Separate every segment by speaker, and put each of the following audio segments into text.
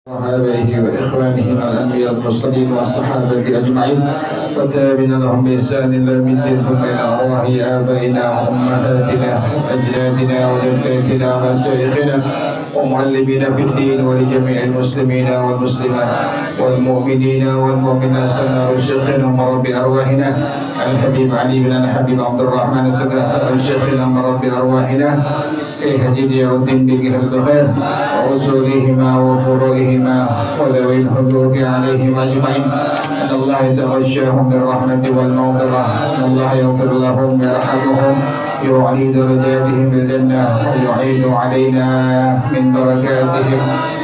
Speaker 1: وآبائه وإخوانه مع الأنبياء المرسلين والصحابة أجمعين وتابعين لهم بإحسان إلى يوم الدين ثم إلى أرواح آبائنا وأمهاتنا وأجدادنا وجداتنا ومشايخنا ومعلمينا في الدين ولجميع المسلمين والمسلمات والمؤمنين والمؤمنات سنة وشيخنا ومربي أرواحنا الحبيب علي بن الحبيب عبد الرحمن السداء وشيخنا ومربي أرواحنا كي هدي الدين بجهل الخير وأصولهما وفروعهما وذوي الحقوق عليهم أجمعين أن الله يتغشاهم بالرحمة والمغفرة أن الله يغفر لهم ويرحمهم يعلي درجاتهم بالجنة ويعيد علينا من بركاتهم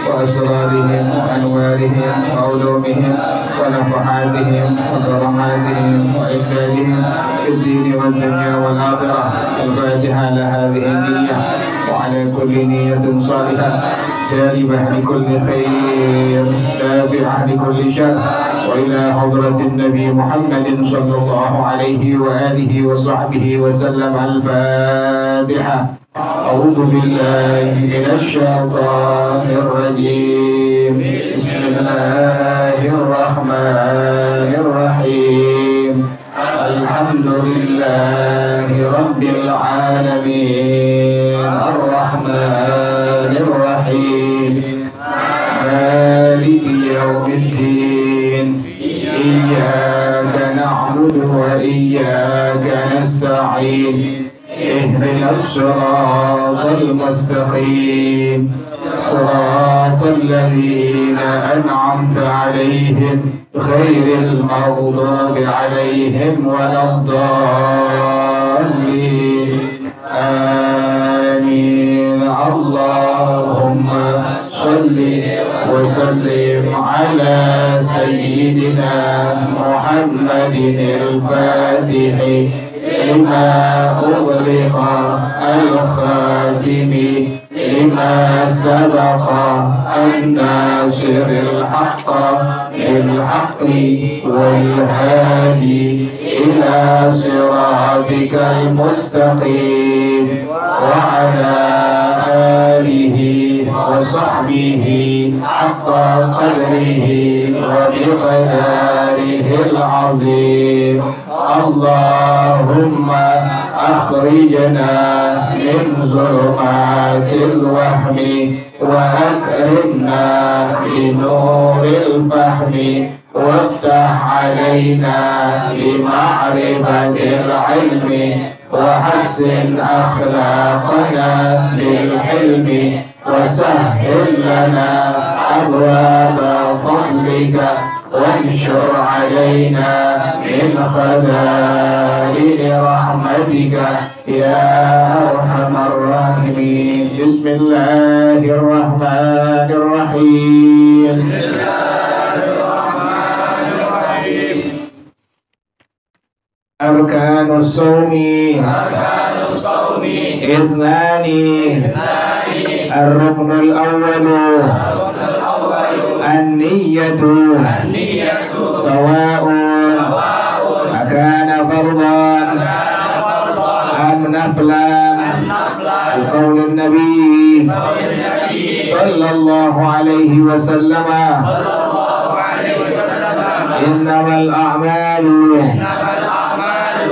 Speaker 1: وأسرارهم وأنوارهم وعلومهم ونفحاتهم وكراماتهم وإكمالهم في الدين والدنيا والآخرة. الفاتحة على هذه النية وعلى كل نية صالحة جالبة لكل خير دافعة لكل شر وإلى حضرة النبي محمد صلى الله عليه وآله وصحبه وسلم. الفاتحة. أعوذ بالله من الشيطان الرجيم. بسم الله الرحمن الرحيم. الحمد لله رب العالمين الرحمن الرحيم مالك يوم الدين إياك نعبد وإياك نستعين اهدنا الصراط المستقيم صراط الذين أنعمت عليهم غير المغضوب عليهم ولا الضالين آمين. اللهم صل وسلم على سيدنا محمد الفاتح لما أغلق الخاتم لما سبق الناصر الحق بالحق والهادي إلى صراطك المستقيم وعلى آله وصحبه حق قدره وبقداره العظيم. اللهم أخرجنا من ظلمات الوهم وأكرمنا بنور الفهم وافتح علينا بمعرفة العلم وحسن أخلاقنا بالحلم وسهل لنا أبواب فضلك وانشر علينا من خزائن رحمتك يا أرحم الراحمين. بسم الله الرحمن الرحيم. أركان الصوم اثنان. الركن الأول النية سواء أكان فرضا أم نفلا بقول النبي صلى الله عليه وسلم إنما الأعمال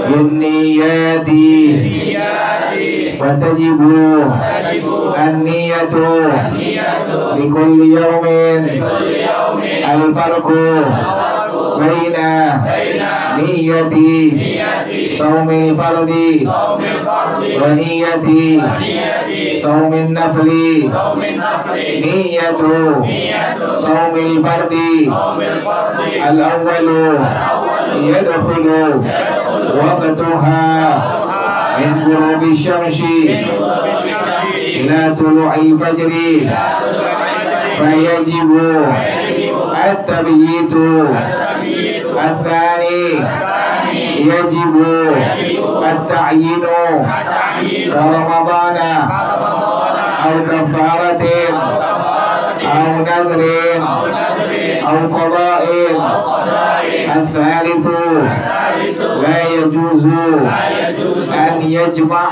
Speaker 1: بالنيات وتجب النية لكل يوم. الفرق بين نية صوم الفرض ونية صوم النفل. نية صوم الفرض الأول يدخل وقتها من غروب الشمس إلى طلوع الفجر فيجب التبييت. الثاني يجب التعيين كرمضان أو كفارة أو نذر أو قضاء الثالث لا يجوز أن يجمع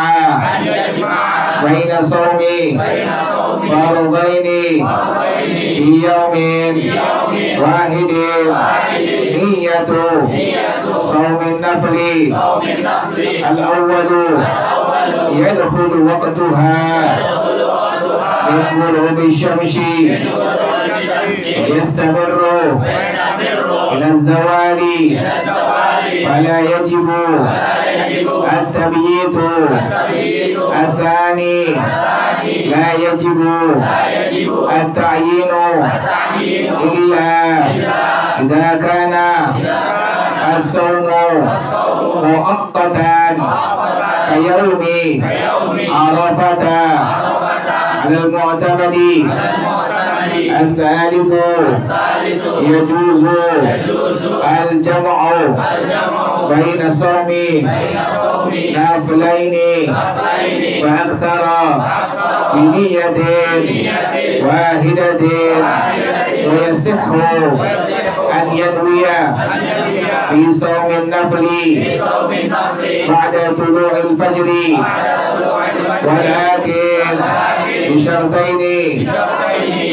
Speaker 1: بين صوم فرضين في يوم واحد نية صوم النفل الأول يدخل وقتها من غروب الشمس ويستمر إلى الزوال فلا يجب التبييت الثاني لا يجب التعيين إلا إذا كان الصوم مؤقتا كيوم عرفة على المعتمد الثالث يجوز الجمع بين صوم نافلين فأكثر بنية واحدة ويصح أن ينوي في صوم النفل بعد طلوع الفجر ولكن بشرطين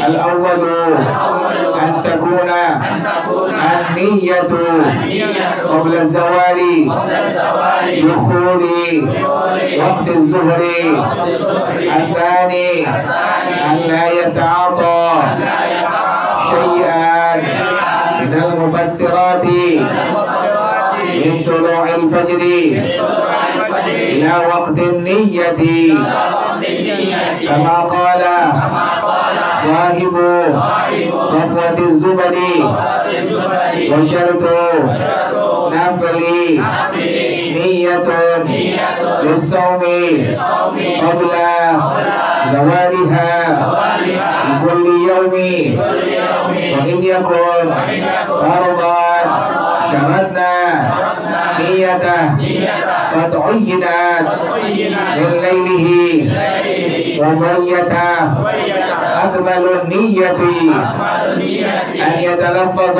Speaker 1: الأول أن تكون النية قبل الزوال دخول وقت الظهر الثاني أن لا يتعاطى شيئا من المفترات من طلوع الفجر إلى وقت النية كما قال صاحب صفوة الزبد وشرط نفل نية للصوم قبل زوالها لكل يوم وإن يكن فرضا شرطنا نيته قد عينت من ليله وبيت أكمل النية أن يتلفظ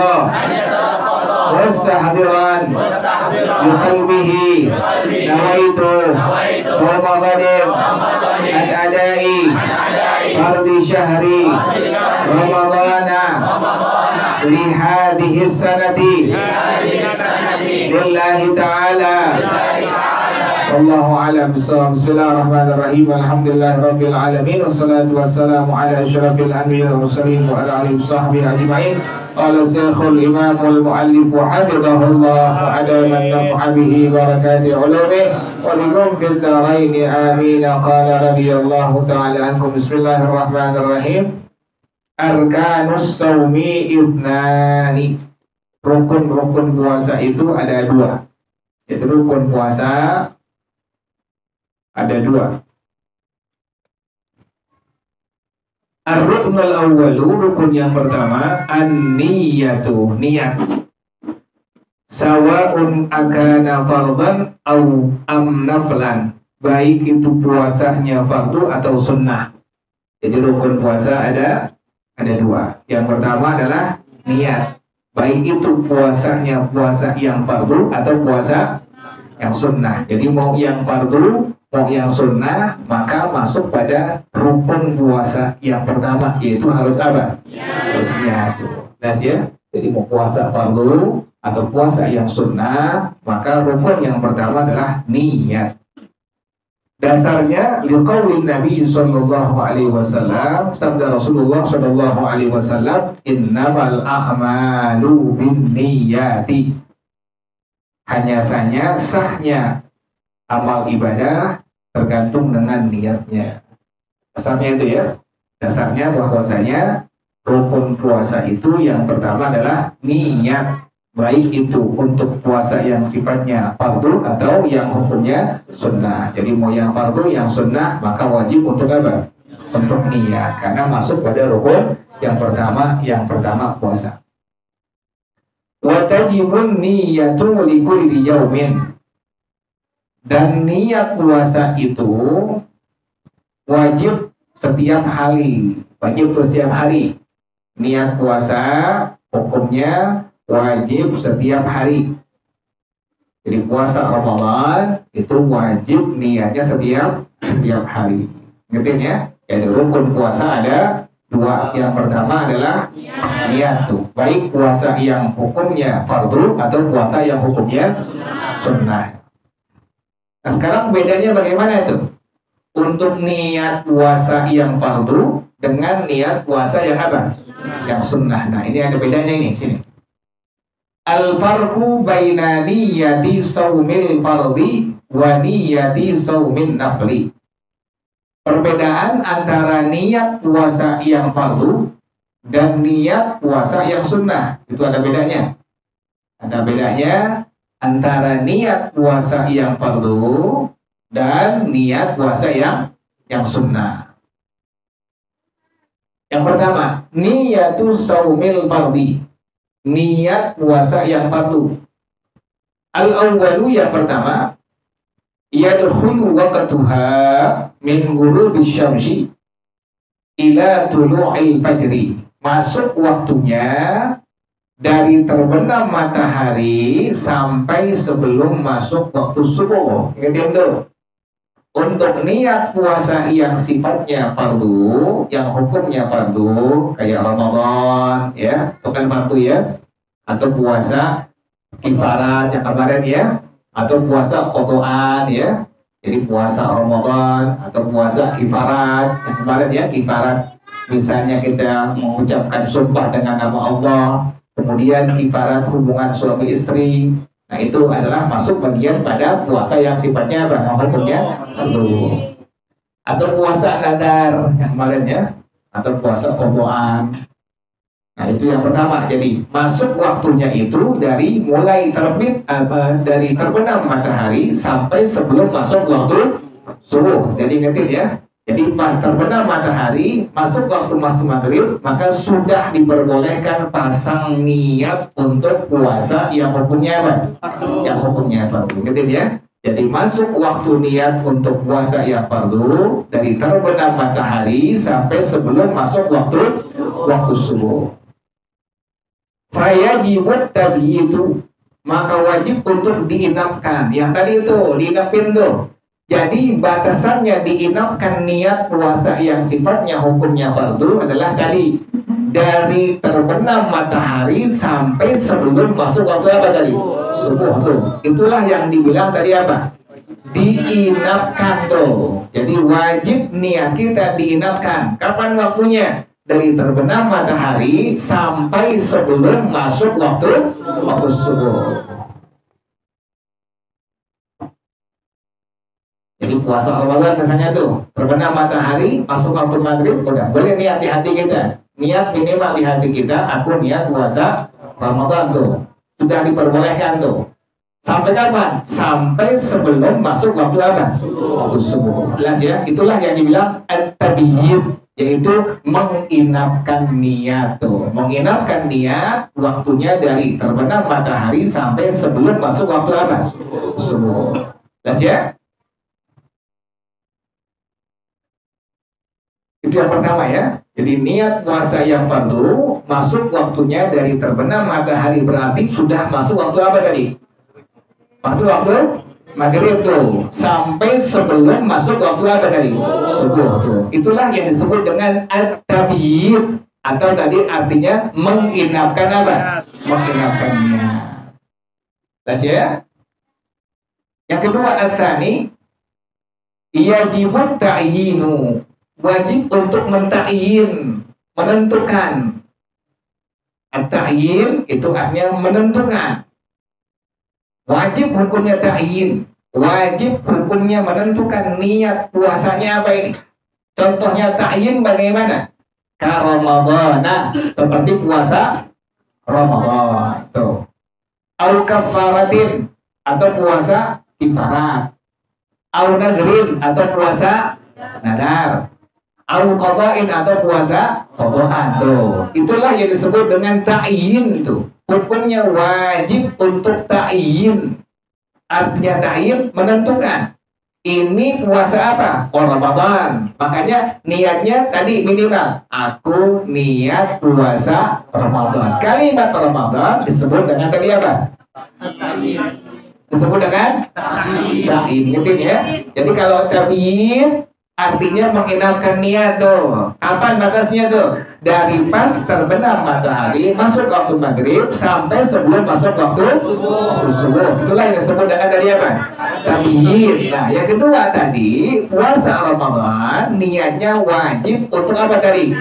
Speaker 1: مستحضرا بقلبه نويت صوم غد عن أداء فرض شهر رمضان لهذه السنة لله تعالى والله أعلم بالصواب. بسم الله الرحمن الرحيم الحمد لله رب العالمين والصلاة والسلام على أشرف الأنبياء والمرسلين وعلى آله وصحبه أجمعين. قال الشيخ الإمام المؤلف حفظه الله وعلم النفع به بركات علومه وبكم في الدارين آمين. قال رضي الله تعالى عنكم. بسم الله الرحمن الرحيم. Arkanus saumi ithnani. Rukun-rukun puasa itu ada dua. Yaitu rukun puasa ada dua. Ar-ruknul awwalu, rukun yang pertama, an-niyatu, niat. Sawa'un akana fardan au am naflan. Baik itu puasanya fardu atau sunnah. Jadi rukun puasa ada dua. Yang pertama adalah niat. Baik itu puasanya puasa yang fardu atau puasa yang sunnah. Jadi mau yang fardu, mau yang sunnah, maka masuk pada rukun puasa yang pertama, yaitu harus apa? Harus niat. Jelas ya? Jadi mau puasa fardu atau puasa yang sunnah, maka rukun yang pertama adalah niat. Dasarnya liqaulin Nabi sallallahu alaihi wasallam, sabda Rasulullah sallallahu alaihi wasallam, innamal a'malu binniyati. Hanya saja sahnya amal ibadah tergantung dengan niatnya. Dasarnya itu ya. Dasarnya bahwasanya rukun puasa itu yang pertama adalah niat. Baik itu untuk puasa yang sifatnya fardu atau yang hukumnya sunnah. Jadi mau yang fardu, yang sunnah, maka wajib untuk apa? Untuk niat. Karena masuk pada rukun yang pertama puasa. Wa tajibun niyatu likulli yaumin. Dan niat puasa itu wajib setiap hari. Wajib setiap hari. Niat puasa hukumnya wajib setiap hari. Jadi puasa Ramadan itu wajib niatnya setiap hari. Ngerti ya? Jadi rukun puasa ada dua. Yang pertama adalah niat tuh. Baik puasa yang hukumnya fardu atau puasa yang hukumnya sunnah. Nah sekarang bedanya bagaimana itu? Untuk niat puasa yang fardu dengan niat puasa yang apa? Yang sunnah. Nah ini ada bedanya ini sini. Al-farqu baina niyati saumil fardi wa niyati saumin nafli. Perbedaan antara niat puasa yang fardu dan niat puasa yang sunnah. Itu ada bedanya. Ada bedanya antara niat puasa yang fardu dan niat puasa yang sunnah. Yang pertama, niyatu saumil fardi. Niat puasa yang fardu. Al-awwalu yang pertama, yadkhulu waqtuha min ghurubis syamsi ila tulu'il fajri. Masuk waktunya dari terbenam matahari sampai sebelum masuk waktu subuh. Ingat itu. Untuk niat puasa yang sifatnya fardu, yang hukumnya fardu, kayak Ramadan, ya, itu kan fardu ya, atau puasa kifarat yang kemarin ya, atau puasa qadaan ya, jadi puasa Ramadan atau puasa kifarat yang kemarin ya, kifarat misalnya kita mengucapkan sumpah dengan nama Allah, kemudian kifarat hubungan suami istri. Nah itu adalah masuk bagian pada puasa yang sifatnya apa? Hukumnya fardu. Atau puasa nadar yang kemarin ya, atau puasa qadaan. Nah itu yang pertama. Jadi masuk waktunya itu dari mulai terbit dari terbenam matahari sampai sebelum masuk waktu subuh. Jadi ngerti ya. Jadi pas terbenam matahari, masuk waktu masuk maghrib, maka sudah diperbolehkan pasang niat untuk puasa yang hukumnya apa? Yang hukumnya fardu. Gitu ya. Jadi masuk waktu niat untuk puasa yang fardu dari terbenam matahari sampai sebelum masuk waktu subuh. Fayajibut tabi'itu, maka wajib untuk diinapkan. Yang tadi itu diinapin tuh. Jadi batasannya diinapkan niat puasa yang sifatnya hukumnya fardu adalah dari terbenam matahari sampai sebelum masuk waktu apa tadi? Subuh tuh. Itulah yang dibilang tadi apa? Diinapkan tuh. Jadi wajib niat kita diinapkan. Kapan waktunya? Dari terbenam matahari sampai sebelum masuk waktu subuh. Jadi puasa Ramadan misalnya tuh terbenam matahari masuk waktu maghrib, udah boleh niat di hati kita, niat minimal di hati kita, aku niat puasa Ramadan tuh, sudah diperbolehkan tuh. Sampai kapan? Sampai sebelum masuk waktu apa? Waktu subuh. Jelas ya? Itulah yang dibilang at-tabiyyid, yaitu menginapkan niat tuh, menginapkan niat waktunya dari terbenam matahari sampai sebelum masuk waktu apa? Subuh. Jelas ya? Itu yang pertama ya. Jadi niat puasa yang fardu masuk waktunya dari terbenam matahari, berarti sudah masuk waktu apa tadi? Masuk waktu maghrib tuh sampai sebelum masuk waktu apa tadi? Subuh tuh. Itulah yang disebut dengan at-tabiyyid, atau tadi artinya menginapkan apa? Menginapkan niat. Jelas ya? Yang kedua asani yajibut ta'yinu, wajib untuk mentakyin, menentukan. At-ta'yin itu artinya menentukan. Wajib hukumnya ta'yin, wajib hukumnya menentukan niat puasanya apa ini. Contohnya ta'yin bagaimana? Ka-Ramadana, seperti puasa Ramadan tuh. Au kafaratin, atau puasa kifarat. Au nadrin, atau puasa nadar. Au qada'in, atau puasa qada'an tuh. Itulah yang disebut dengan ta'yin tuh. Hukumnya wajib untuk ta'yin. Artinya ta'yin menentukan. ini puasa apa? Oh, Ramadan. Makanya niatnya tadi minimal. Aku niat puasa Ramadan. Kalimat Ramadan disebut dengan tadi apa? Disebut dengan ta'yin. Ngerti ya? Jadi kalau ta'yin artinya menginapkan niat tuh. Kapan batasnya tuh? Dari pas terbenam matahari masuk waktu maghrib sampai sebelum masuk waktu subuh. Itulah yang disebut dengan dari apa? Ta'yin. Nah, yang kedua tadi puasa Ramadan niatnya wajib untuk apa tadi?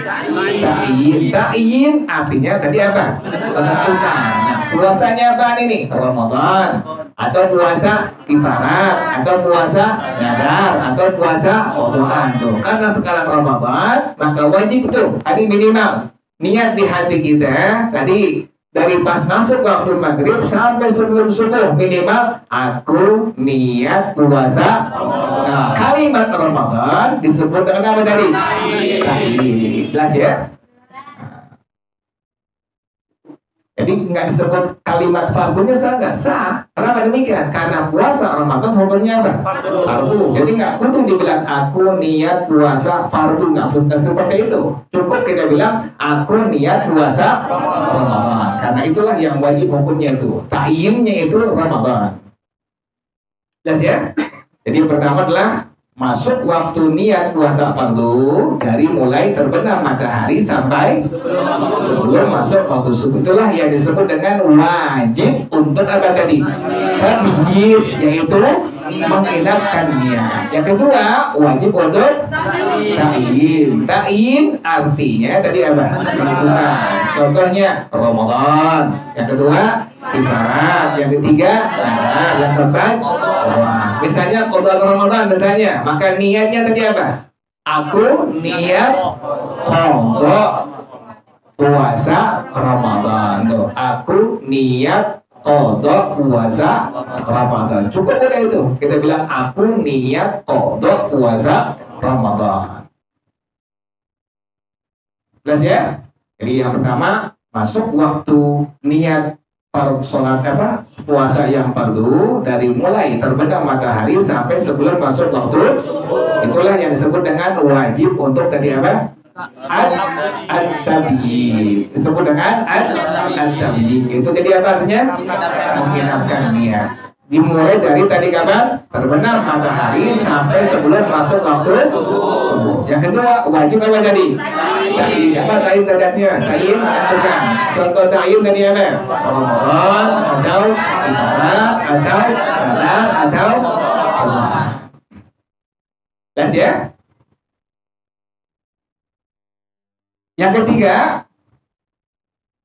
Speaker 1: Ta'yin. Ta'yin artinya tadi apa? Menentukan. Nah, puasanya apa ini? Ramadan. Atau puasa kifarat, atau puasa nadar, atau puasa qadaan tuh. Karena sekarang Ramadan, maka wajib tuh tadi minimal niat di hati kita tadi dari pas masuk waktu maghrib sampai sebelum subuh minimal aku niat puasa. Nah, kalimat Ramadan disebut dengan apa tadi? Jelas ya? Jadi nggak disebut kalimat fardunya sah nggak sah. Kenapa demikian? Karena puasa Ramadan hukumnya apa? Fardu. Jadi nggak kudu dibilang aku niat puasa fardu, nggak seperti itu. Cukup kita bilang aku niat puasa Ramadan. Karena itulah yang wajib hukumnya itu. Ta'yinnya itu Ramadan. Jelas ya? Jadi yang pertama adalah masuk waktu niat puasa fardu dari mulai terbenam matahari sampai sebelum masuk waktu subuh. Itulah yang disebut dengan wajib untuk apa tadi? Tabiyyid, yaitu menginapkan niat. Yang kedua wajib untuk ta'yin. Ta'yin artinya tadi apa? Menentukan. Contohnya Ramadan. Yang kedua kifarat. Yang ketiga yang keempat misalnya qada Ramadan misalnya, maka niatnya tadi apa? Aku niat qada puasa Ramadan tuh. Aku niat qada puasa Ramadan. Cukup udah itu. Kita bilang aku niat qada puasa Ramadan. Jelas ya? Jadi yang pertama masuk waktu niat sholat apa? Puasa yang fardu dari mulai terbenam matahari sampai sebelum masuk waktu. Itulah yang disebut dengan wajib untuk tadi apa? At-tabiyyid. Disebut dengan at-tabiyyid. Itu jadi apa artinya? Menginapkan niat. Dimulai dari tadi kapan? Terbenam matahari sampai sebelum masuk waktu subuh. Yang kedua wajib apa tadi? Ta'yin. Apa ta'yin terdatnya? Ta'yin tentukan. Contoh ta'yin tadi apa? Ramadan atau kifarat atau nadar atau qadaan. Jelas ya? Yang ketiga,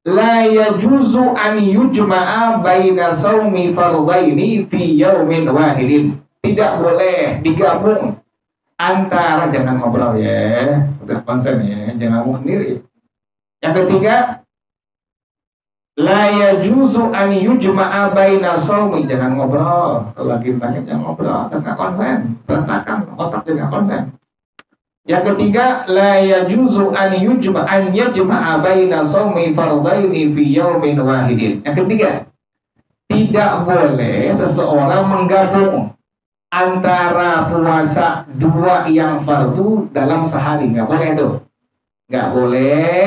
Speaker 1: la yajuzu an yujma'a baina saumi fardhaini fi yaumin wahidin. Tidak boleh digabung antara, jangan ngobrol ya, udah konsen ya, jangan ngomong sendiri. Yang ketiga, la yajuzu an yujma'a baina saumi, jangan ngobrol. Kalau lagi banyak jangan ngobrol, saya konsen, berantakan otak juga konsen. Yang ketiga, la yajuzu an yajma'a baina shaumi fardhaini fi yaumin wahidin. Yang ketiga, tidak boleh seseorang menggabung antara puasa dua yang fardu dalam sehari. Nggak boleh itu. Nggak boleh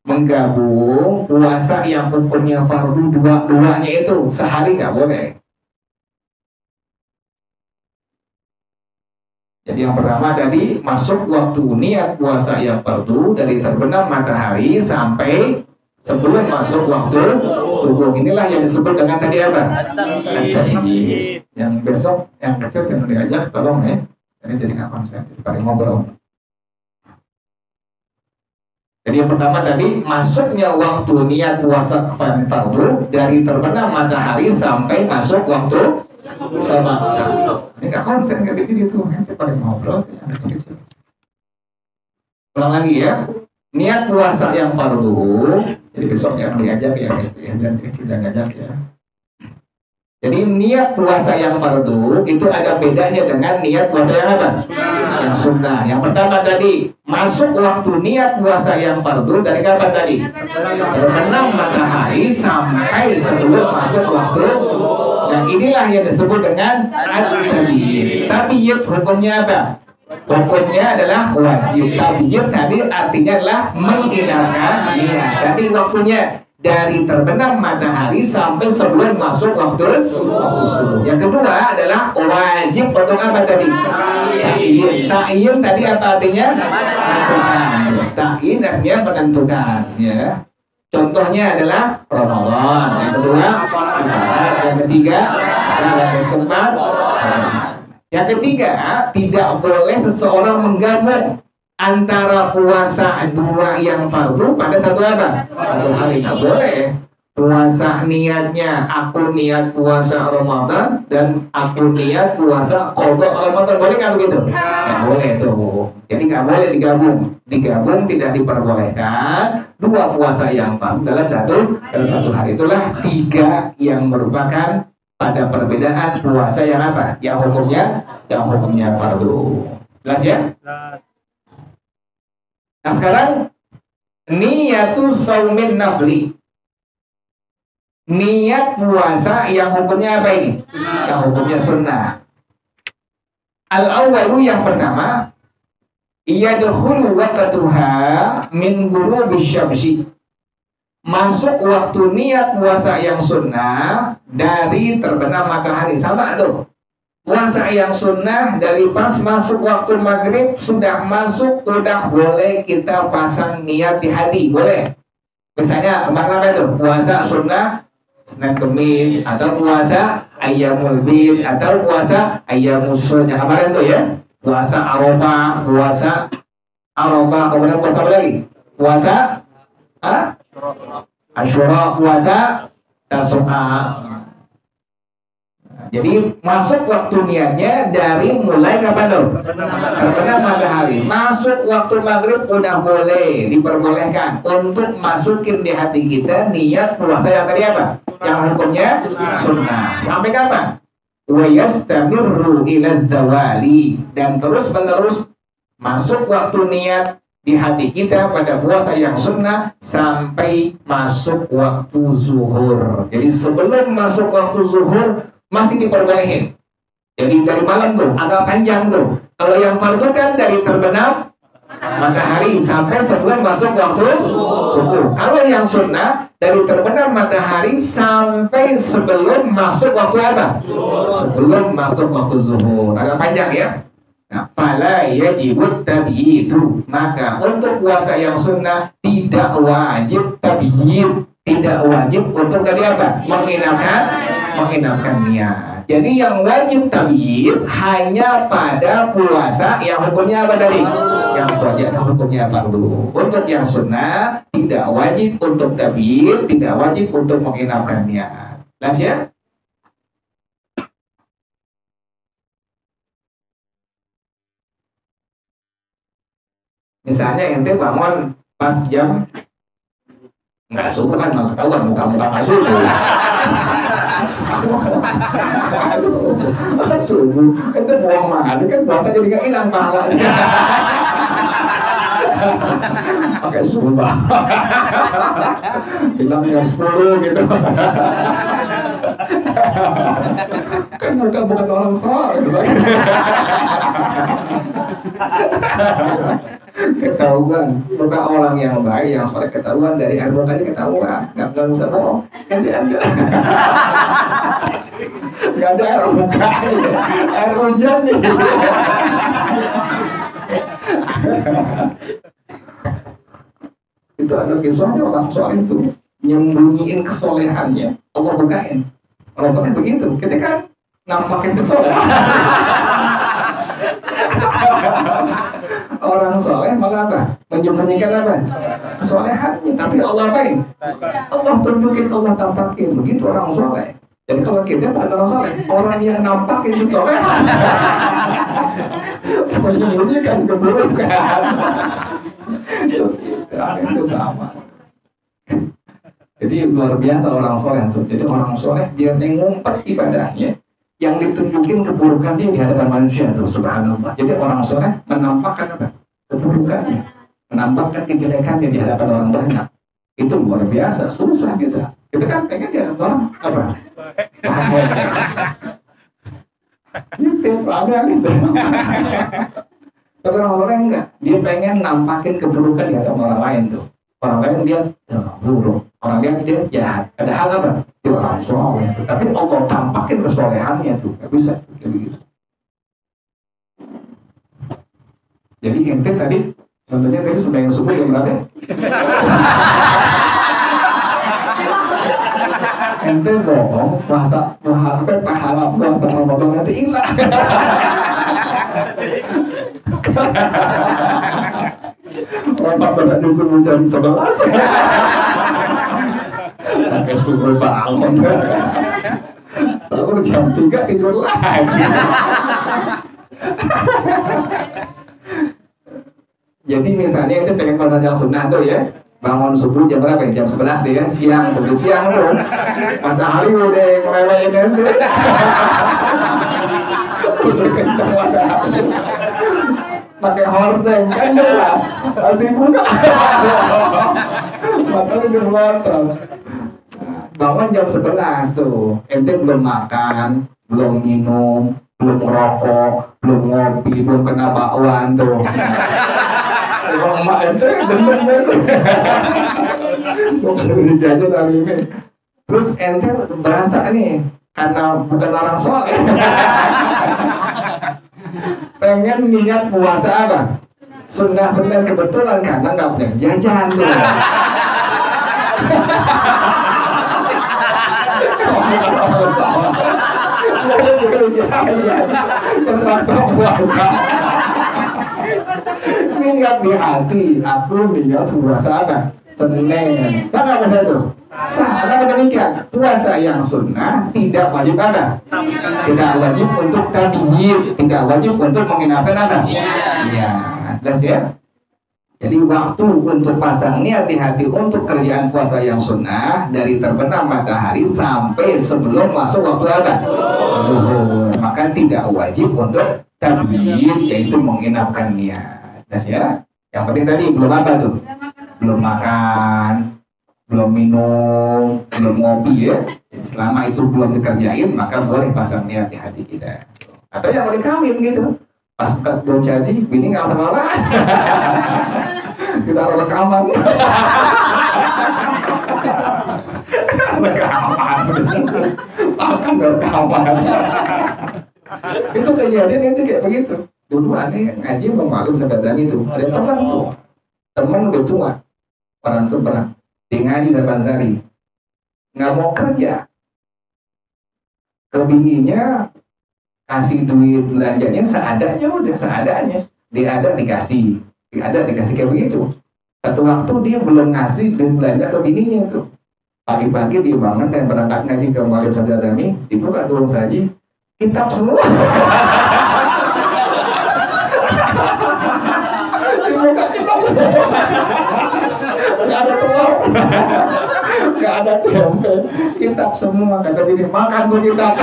Speaker 1: menggabung puasa yang hukumnya fardu dua-duanya itu sehari, nggak boleh. Jadi yang pertama tadi masuk waktu niat puasa yang fardu dari terbenam matahari sampai sebelum masuk waktu subuh. Inilah yang disebut dengan tadi apa? At-tabiyyid. Yang besok yang kecil jangan diajak, tolong ya. Ini jadi nggak konsen, paling ngobrol. Jadi yang pertama tadi masuknya waktu niat puasa fardu dari terbenam matahari sampai masuk waktu sama. Ini nggak konsen kayak begitu, nanti pada ngobrol sih. Ulang lagi ya, niat puasa yang fardu, jadi besok yang diajak ya, dan tidak ngajak ya. Jadi niat puasa yang fardu itu ada bedanya dengan niat puasa yang apa? Yang sunnah. Yang pertama tadi, masuk waktu niat puasa yang fardu dari kapan tadi? Terbenam matahari sampai sebelum masuk waktu. Dan inilah yang disebut dengan at-tabiyyid. Tabiyyid hukumnya apa? Hukumnya adalah wajib. Tabiyyid tadi artinya adalah menghilangkan niat. Tadi waktunya dari terbenam matahari sampai sebelum masuk waktu subuh. Yang kedua adalah wajib untuk apa tadi? Ta'yin. Ta'yin tadi apa artinya? Menentukan. Ta'yin artinya menentukan. Ya. Contohnya adalah Ramadan. Yang kedua, yang ketiga, yang keempat. Yang ketiga, tidak boleh seseorang menggabung antara puasa dua yang fardu pada satu apa? Satu hari. Tidak boleh. Puasa niatnya aku niat puasa Ramadan dan aku niat puasa qadha Ramadan, boleh nggak begitu? Nggak boleh tuh. Jadi nggak boleh digabung. Digabung tidak diperbolehkan. Dua puasa yang fardu dalam satu hari. Itulah tiga yang merupakan pada perbedaan puasa yang apa? Yang hukumnya fardu. Jelas ya? Nah sekarang niyatu saumin nafli. Niat puasa yang hukumnya apa ini? Yang hukumnya sunnah. Al-awwalu yang pertama, yadkhulu waqtuha min ghurubi syamsi. Masuk waktu niat puasa yang sunnah dari terbenam matahari. Sama tuh. Puasa yang sunnah dari pas masuk waktu maghrib sudah masuk, sudah boleh kita pasang niat di hati, boleh. Misalnya kemarin apa itu? Puasa sunnah Senin Kemis, atau puasa Ayyamul Bid, atau puasa Ayyamus Shul yang kemarin tuh ya. Puasa Arafah, kemudian puasa apa lagi? Puasa Asyura, puasa Tasu'a. Jadi masuk waktu niatnya dari mulai kapan dong? Terbenam matahari. Masuk waktu maghrib udah boleh, diperbolehkan untuk masukin di hati kita niat puasa yang tadi apa? Yang hukumnya sunnah. Sampai kapan? Wa yastamirru ila zawali, dan terus menerus masuk waktu niat di hati kita pada puasa yang sunnah sampai masuk waktu zuhur. Jadi sebelum masuk waktu zuhur masih diperbolehin. Jadi dari malam tuh agak panjang tuh. Kalau yang fardu kan dari terbenam matahari sampai sebelum masuk waktu subuh. Kalau yang sunnah dari terbenam matahari sampai sebelum masuk waktu apa? Sebelum masuk waktu zuhur. Agak panjang ya. Nah, fala yajibut tabiyidu. Maka untuk puasa yang sunnah tidak wajib tabiyyid. Tidak wajib untuk tadi apa? Menginapkan niat. Jadi yang wajib tabiyyid hanya pada puasa yang hukumnya apa tadi? Yang wajib hukumnya fardu. Untuk yang sunnah tidak wajib untuk tabiyyid, tidak wajib untuk menginapkan niat. Jelas ya? Misalnya ente bangun pas jam nggak subuh kan, nggak ketahuan muka-muka nggak subuh. Subuh itu buang madu kan, puasa jadi nggak hilang pahala. Pakai subuh hilang jam 10 gitu. Kan muka bukan orang soleh gitu. Ketahuan muka orang yang baik, yang soleh ketahuan dari air mukanya, ketahuan. Nggak usah bohong, nanti ada nggak ada air muka, air hujan nih. Itu ada kisahnya orang soleh itu nyembunyiin kesolehannya, Allah bukain. Kalau pakai begitu, ketika nampakin kesolehan. Orang soleh malah apa? Menyembunyikan apa? Kesolehannya. Tapi Allah baik. Allah tunjukin, Allah tampakin. Begitu orang soleh. Dan kalau kita bukan orang soleh, orang yang nampakin kesolehan, menyembunyikan keburukan. Itu sama. Jadi luar biasa orang soleh tuh. Jadi orang soleh dia ngumpet ibadahnya, yang ditunjukin keburukan dia di hadapan manusia tuh, subhanallah. Jadi orang soleh menampakkan apa? Keburukannya, menampakkan kejelekannya di hadapan orang banyak. Itu luar biasa, susah gitu. Kita kan pengen di hadapan orang apa? Baik. Itu aneh-aneh. Tapi orang soleh enggak, dia pengen nampakin keburukan di hadapan orang lain tuh. Orang lain dia buruk, orang lain dia jahat. Padahal apa? Dia orang soleh. Tapi Allah tampakin kesolehannya tuh, nggak bisa kayak begitu. Jadi ente tadi, contohnya tadi sembahyang subuh jam berapa? Ente bohong, pahala puasa Ramadan nanti hilang. Ramadan aja subuh jam 11. Pakai subuh bangun. Sahur jam 3 tidur lagi. Jadi misalnya itu pengen puasa yang sunnah tuh ya, bangun subuh jam berapa ya? Jam 11 ya, siang tuh. Matahari udah ngelewain itu. Udah kencang matahari. Pakai horden kan lah, nanti buka. Matahari udah melontar. Bangun jam 11 tuh, ente belum makan, belum minum, belum merokok, belum ngopi, belum kena bakwan tuh. Kalau emak ente demen tuh. Mau beli jajan hari ini. Terus ente berasa nih, karena bukan orang soleh. Pengen niat puasa apa? Sunnah-sunnah kebetulan karena nggak punya jajan tuh. Terpaksa puasa. Niat di hati, aku niat puasa apa? Senin. Sama apa itu? Sama demikian. Puasa yang sunnah tidak wajib ada. Tidak wajib untuk tabiyyid, tidak wajib untuk menghinakan apa? Iya, jelas ya. Jadi waktu untuk pasang niat di hati untuk kerjaan puasa yang sunnah dari terbenam matahari sampai sebelum masuk waktu apa? Zuhur. Maka tidak wajib untuk tabiyyid, yaitu menginapkan niat. Jelas ya. Yang penting tadi belum apa tuh? Belum makan, belum minum, belum ngopi ya. Jadi selama itu belum dikerjain, maka boleh pasang niat di hati kita. Atau yang boleh kawin gitu. Pas belum jadi, bini nggak usah marah. Kita rekaman. Rekaman. Akan rekaman. Itu kejadian itu kayak begitu. Dulu aneh ngaji memaklum sahabat itu. Ada teman tuh. Teman udah tua. Orang seberang. Dia ngaji sahabat Zari. Nggak mau kerja. Ke bininya kasih duit belanjanya seadanya, udah seadanya. Dia ada dikasih, kayak begitu. Satu waktu dia belum ngasih duit belanja ke bininya tuh. Pagi-pagi dia bangun dan berangkat ngaji ke Malim Sadadami, dibuka turun saji, kitab semua. Dibuka kitab semua. Gak ada telur, gak ada tempe, kitab semua. Kata bini, makan tuh kitab.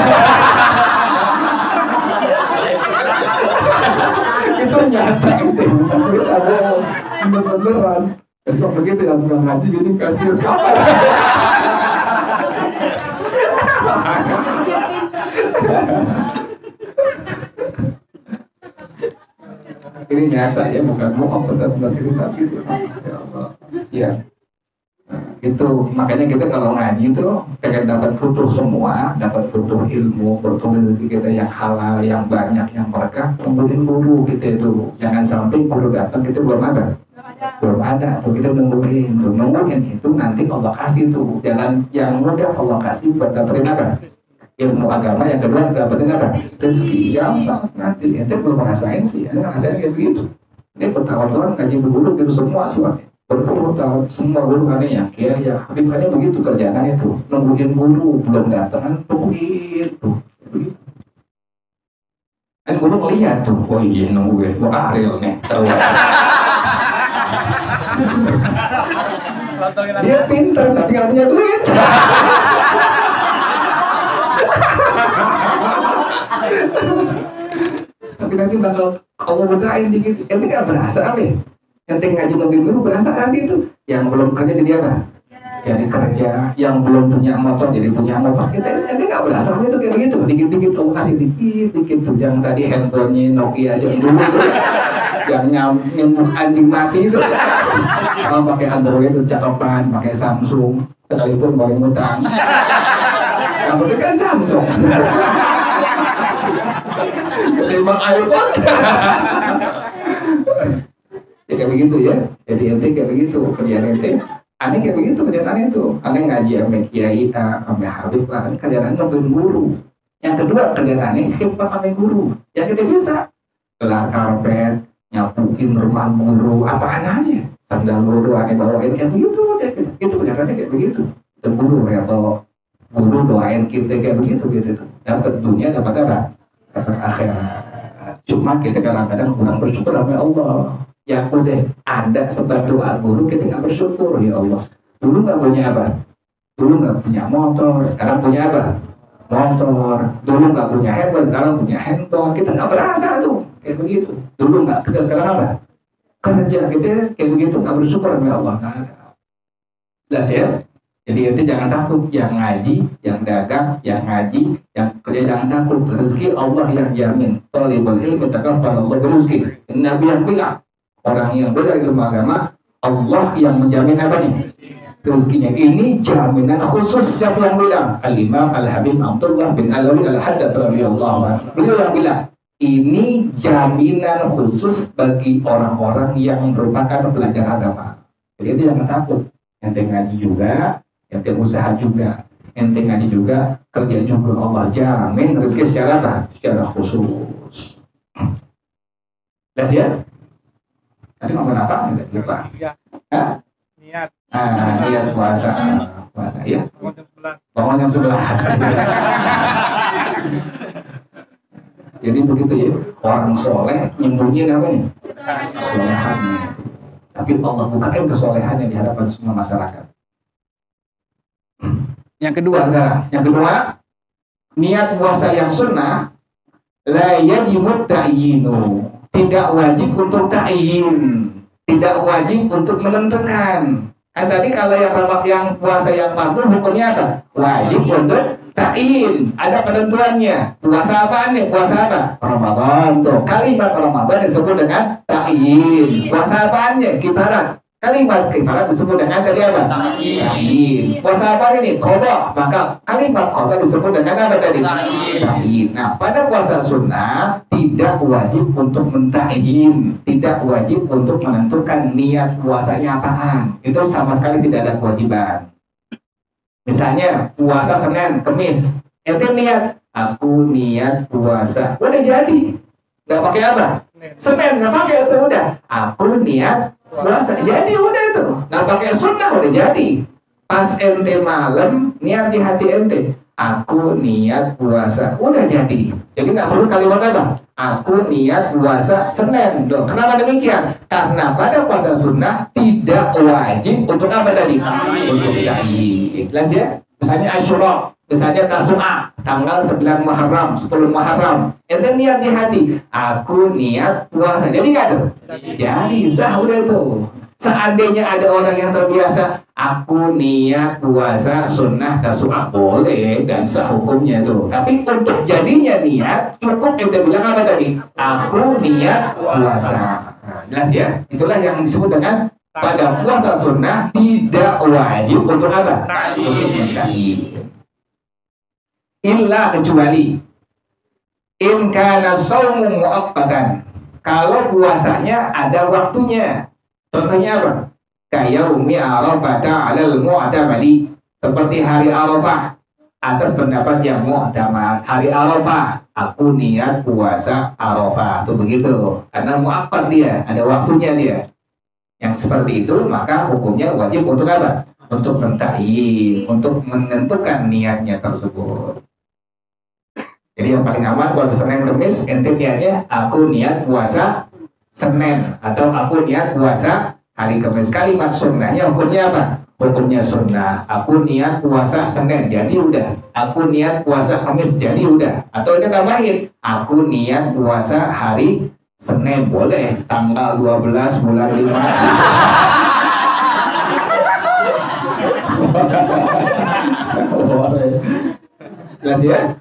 Speaker 1: Itu nyata itu, tapi ada beneran. Besok begitu ya tukang ngaji jadi kasih kabar. Ini nyata ya, bukan bohong, benar-benar cerita gitu. Ya Allah, siap. Itu makanya kita kalau ngaji itu pengen dapat futuh semua, dapat futuh ilmu, futuh rezeki kita yang halal, yang banyak, yang berkah. Tungguin guru kita itu, jangan sampai guru datang kita belum ada tuh, kita nungguin itu nanti Allah kasih tuh jalan yang mudah, Allah kasih buat dapetin apa? Ilmu agama. Yang kedua dapetin apa? Rezeki. Gampang nanti. Ente belum ngerasain sih, ente ngerasain kayak begitu. Ini bertahun-tahun ngaji guru gitu semua tuh. Berpuluh-tahun semua guru aneh ya Habib aneh begitu kerjaannya tuh, nungguin guru belum datang, tungguin tuh begitu. Kan guru ngeliat tuh, oh iya nungguin, gua Ariel nih tahu. Dia pinter tapi nggak punya duit. Tapi nanti bakal Allah berdoain dikit. Ente nggak berasa nih. Ente ngaji nungguin dulu berasa kan gitu. Yang belum kerja jadi apa? Jadi kerja. Yang belum punya motor jadi punya motor. Ente nggak berasa itu kayak begitu. Dikit-dikit kamu kasih dikit-dikit tuh. Yang tadi handphonenya Nokia aja dulu tuh. Yang nyembuh anjing mati itu. Kalau pakai Android itu cakepan, pakai Samsung, sekalipun pakai ngutang. Kamu itu kan Samsung. Ketimbang iPhone. Ya kayak begitu ya. Jadi ente kayak begitu kerjaan ente. Aneh kayak begitu kerjaan aneh itu. Aneh ngaji sama Kiai, sama Habib lah. Ini kerjaan aneh nungguin guru. Yang kedua kerjaan aneh khidmat sama guru. Yang kita bisa gelar karpet, nyapuin rumah guru, apaan aja. Sandal guru aneh bawain kayak begitu. Itu kerjaannya kayak begitu. Dan guru atau guru doain kita kayak begitu gitu. Dapat dunia dapat apa? Dapat akhirat. Cuma kita kadang-kadang kurang bersyukur sama Allah. Ya udah ada sebab doa guru kita nggak bersyukur ya Allah. Dulu nggak punya apa? Dulu nggak punya motor, sekarang punya apa? Motor. Dulu nggak punya handphone, sekarang punya handphone. Kita nggak berasa tuh kayak begitu. Dulu nggak kerja, sekarang apa? Kerja kita kayak begitu nggak bersyukur sama Allah. Nah, jelas ya. Jadi itu jangan takut, yang ngaji, yang dagang, yang ngaji, yang kerja jangan takut. Rezeki Allah yang jamin. Thalibul ilmi takaffal Allah berizki. Nabi yang bilang, orang yang belajar ilmu agama, Allah yang menjamin apa nih? Rezekinya. Ini jaminan khusus. Siapa yang bilang? Al-Imam Al-Habib Abdullah bin Alawi Al-Haddad radhiyallahu anhu. Beliau yang bilang, ini jaminan khusus bagi orang-orang yang merupakan pelajar agama. Jadi itu jangan takut. Ente ngaji juga, ente usaha juga, ente ngaji juga, kerja juga, Allah jamin rezeki secara apa? Secara khusus. Jelas ya? Tadi ngomong apa? Tidak lupa. Hah?
Speaker 2: Niat.
Speaker 1: Niat puasa. Puasa ya. Bangun jam 11. Jadi begitu ya. Orang soleh nyembunyiin apa nih? Kesolehannya. Tapi Allah bukain kesolehannya di hadapan semua masyarakat. Yang kedua sekarang. Yang kedua, niat puasa yang sunnah la yajibut ta'yinu. Tidak wajib untuk ta'yin, tidak wajib untuk menentukan. Kan tadi kalau yang puasa yang fardu hukumnya apa? Wajib untuk ta'yin, ada penentuannya. Puasa apaan nih? Puasa apa? Ramadan tuh. Kalimat Ramadan disebut dengan ta'yin. Puasa apaan nih? Kifarat. Kalimat kifarat disebut dengan tadi apa? Ta'yin. Puasa apa ini? Qadha. Maka kalimat qadha disebut dengan apa tadi? Ta'yin. Nah, pada puasa sunnah tidak wajib untuk mentakyin, tidak wajib untuk menentukan niat puasanya apaan. Itu sama sekali tidak ada kewajiban. Misalnya puasa Senin, Kamis, ente niat, aku niat puasa, udah jadi, nggak pakai apa? Senin nggak pakai itu udah, aku niat puasa, jadi udah itu, nggak pakai sunnah udah jadi. Pas ente malam niat di hati ente, aku niat puasa, udah jadi. Jadi nggak perlu kalimat apa? Aku niat puasa Senin. Loh, kenapa demikian? Karena pada puasa sunnah tidak wajib untuk apa tadi? Untuk ta'yin. Jelas ya? Misalnya Asyura, misalnya Tasu'a, tanggal 9 Muharram, 10 Muharram. Ente niat di hati, aku niat puasa. Jadi nggak tuh? Jadi sah udah itu. Seandainya ada orang yang terbiasa, aku niat puasa sunnah Tasu'a, boleh dan sah hukumnya tuh. Tapi untuk jadinya niat, cukup kita bilang apa tadi? Aku niat puasa. Nah, jelas ya? Itulah yang disebut dengan pada puasa sunnah tidak wajib untuk apa? Untuk mentakyin. Illa kecuali in kana shaumu muaqqatan. Kalau puasanya ada waktunya. Contohnya apa? Kayaumi Arafah 'alal mu'tamadi. Seperti hari Arafah atas pendapat yang mu'tamad. Hari Arafah, aku niat puasa Arafah. Itu begitu. Karena muaqqat dia, ada waktunya dia. Yang seperti itu maka hukumnya wajib untuk apa? Untuk mentakyin, untuk menentukan niatnya tersebut. Jadi yang paling aman puasa Senin Kamis, ente niatnya aku niat puasa Senin atau aku niat puasa hari Kamis. Kalimat sunnahnya hukumnya apa? hukumnya sunnah. Aku niat puasa Senin, jadi udah. Aku niat puasa Kamis, jadi udah. Atau kita tambahin, aku niat puasa hari Senin, boleh. Tanggal 12 bulan 5. Jelas ya?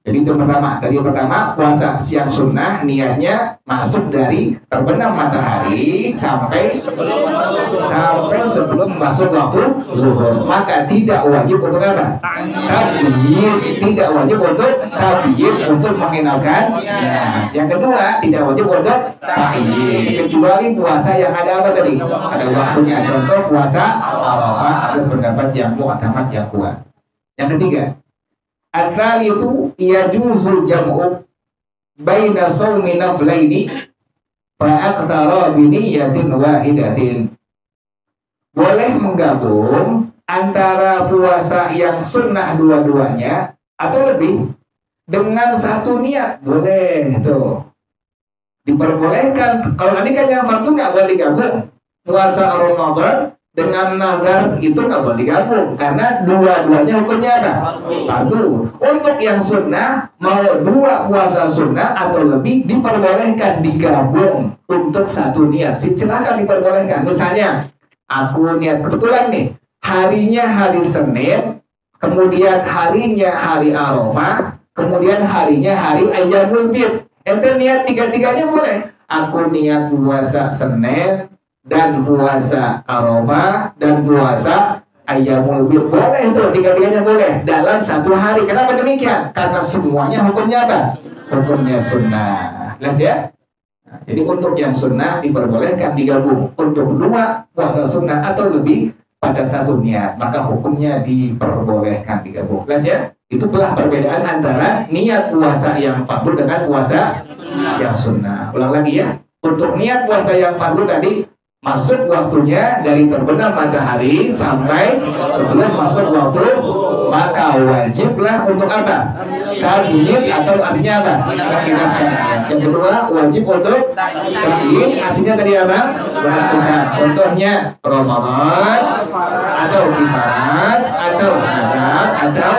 Speaker 1: Jadi itu pertama. Tadi pertama puasa siang sunnah niatnya masuk dari terbenam matahari sampai sebelum masuk waktu zuhur. Maka tidak wajib untuk apa? Tabyid. Tidak wajib untuk tabyid untuk mengenalkan. Nah, yang kedua tidak wajib untuk tabyid kecuali puasa yang ada apa tadi? Ada waktunya. Contoh puasa Arafah atas pendapat yang mu'tamad yang kuat. Yang ketiga, asal itu yajuzu jam'u baina shaumi naflaini fa aktsara bi niyyatin wahidatin. Boleh menggabung antara puasa yang sunnah dua-duanya atau lebih dengan satu niat. Boleh tuh. Diperbolehkan. Kalau tadi kan yang fardu nggak boleh digabung. Puasa Ramadan dengan nazar itu nggak boleh digabung karena dua-duanya hukumnya apa? Fardu. Untuk yang sunnah mau dua puasa sunnah atau lebih diperbolehkan digabung untuk satu niat. Silakan diperbolehkan. Misalnya aku niat kebetulan nih harinya hari Senin, kemudian harinya hari Arafah, kemudian harinya hari Ayyamul Bid. Ente niat tiga-tiganya boleh. Aku niat puasa Senin dan puasa Arafah dan puasa Ayyamul Bid. Boleh itu, tiga-tiganya boleh dalam satu hari. Kenapa demikian? Karena semuanya hukumnya apa? Hukumnya sunnah. Jelas ya? Nah, jadi untuk yang sunnah diperbolehkan digabung. Untuk dua puasa sunnah atau lebih pada satu niat, maka hukumnya diperbolehkan digabung. Jelas ya? Itulah perbedaan antara niat puasa yang fardu dengan puasa yang sunnah. Ulang lagi ya. Untuk niat puasa yang fardu tadi masuk waktunya dari terbenam matahari sampai sebelum masuk waktu, maka wajiblah untuk apa? Tabyid atau artinya apa? Yang kedua wajib untuk tabyid, artinya dari apa? Menentukan. Contohnya Ramadan atau kifarat atau nazar atau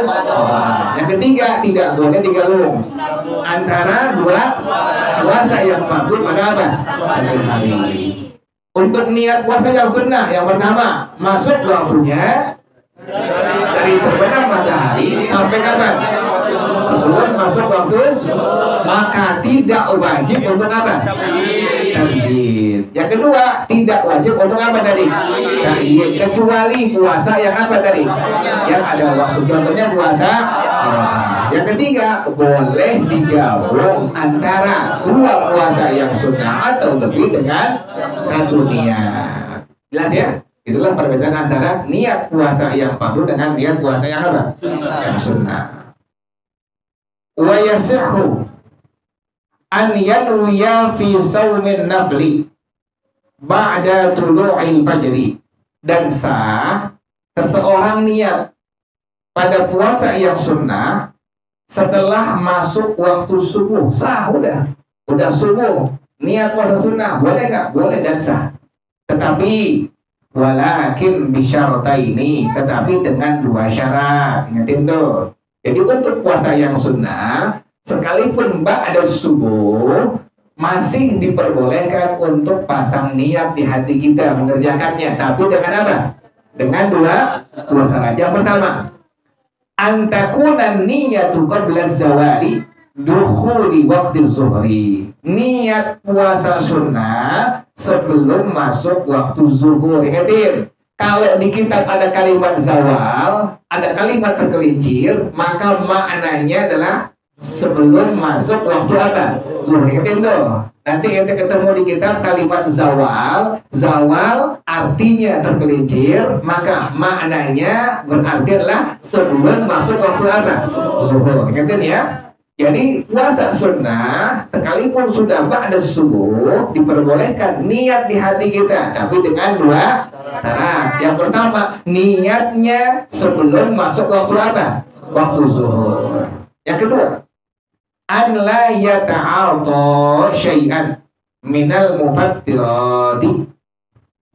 Speaker 1: yang ketiga tidak boleh digabung antara dua puasa yang fardu pada apa? Satu hari. Untuk niat puasa yang sunnah, yang pertama masuk waktunya dari terbenam matahari sampai kapan? Sebelum masuk waktu, maka tidak wajib untuk apa? Tabyid. Yang kedua tidak wajib untuk apa tadi? Tabyid. Kecuali puasa yang apa tadi? Yang ada waktu. Contohnya puasa. Yang ketiga boleh digabung antara dua puasa yang sunnah atau lebih dengan satu niat. Jelas ya? Itulah perbedaan antara niat puasa yang fardu dengan niat puasa yang apa? Yang sunnah. Wa yasihhu an yanwiya fi shaumin nafli ba'da tulu'il fajri. Dan sah seseorang niat pada puasa yang sunnah setelah masuk waktu subuh. Sah, udah subuh niat puasa sunnah, boleh nggak? Boleh dan sah. Tetapi walakin bisyartaini, tetapi dengan dua syarat. Ingatin tuh. Jadi untuk puasa yang sunnah sekalipun ada subuh masih diperbolehkan untuk pasang niat di hati kita mengerjakannya. Tapi dengan apa? Dengan dua syarat. Yang pertama, antakunan niyatu qabla zawali dukhuli waktu zuhri. Niat puasa sunnah sebelum masuk waktu zuhur. Ingatin, kalau di kitab ada kalimat zawal, ada kalimat tergelincir, maka maknanya adalah sebelum masuk waktu apa? Zuhur. Ingatin tuh. Nanti kita ketemu di kitab kalimat zawal. Zawal artinya tergelincir, maka maknanya berarti adalah sebelum masuk waktu apa? Zuhur. Ingatin ya. Jadi puasa sunnah sekalipun sudah ada subuh diperbolehkan niat di hati kita, tapi dengan dua syarat. Yang pertama, niatnya sebelum masuk waktu apa? Waktu zuhur. Yang kedua, an la yata'ata syai'an minal mufattirati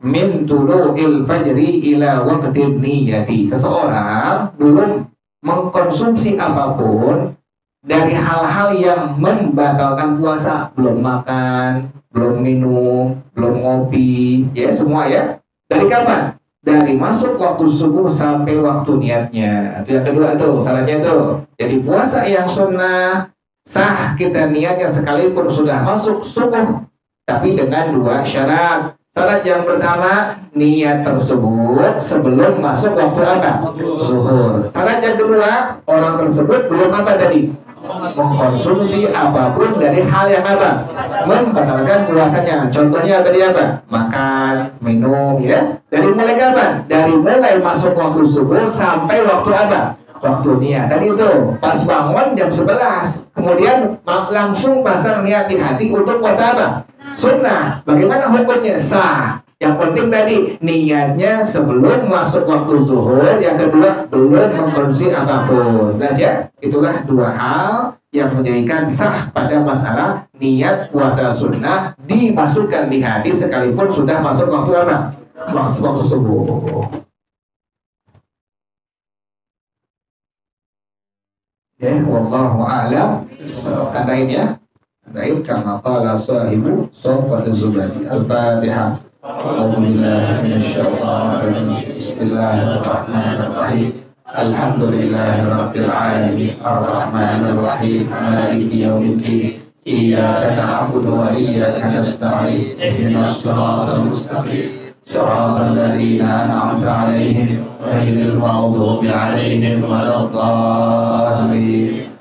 Speaker 1: min tulu'il fajri ila waqtin niyati. Seseorang belum mengkonsumsi apapun dari hal-hal yang membatalkan puasa, belum makan, belum minum, belum ngopi, ya semua ya. Dari kapan? Dari masuk waktu subuh sampai waktu niatnya. Itu yang kedua tuh, salahnya tuh. Jadi puasa yang sunnah sah kita niatnya sekalipun sudah masuk subuh, tapi dengan dua syarat. Syarat yang pertama, niat tersebut sebelum masuk waktu apa? Zuhur. Syarat yang kedua, orang tersebut belum apa tadi? Mengkonsumsi apapun dari hal yang apa? Membatalkan puasanya. Contohnya tadi apa? Makan, minum, ya. Dari mulai kapan? Dari mulai masuk waktu subuh sampai waktu apa? Waktu niat. Tadi itu pas bangun jam 11, kemudian langsung pasang niat di hati untuk puasa apa? Sunnah. Bagaimana hukumnya? Sah. Yang penting tadi niatnya sebelum masuk waktu zuhur. Yang kedua belum mengkonsumsi apapun. Jelas ya? Itulah dua hal yang menjadikan sah pada masalah niat puasa sunnah dimasukkan di hati sekalipun sudah masuk waktu apa? Waktu subuh. Ya, wallahu a'lam. Tandain ya. Tandain kama qala sahibu Sofat Az-Zubadi. Al-Fatihah. A'udzu billahi minasyaitonir rajim. Bismillahirrahmanirrahim. Alhamdulillahirabbil alamin. Arrahmanir rahim. Maliki yaumiddin. Iyyaka na'budu wa iyyaka nasta'in. Ihdinas siratal mustaqim. Shiratal ladzina an'amta 'alaihim ghairil maghdubi 'alaihim waladdallin.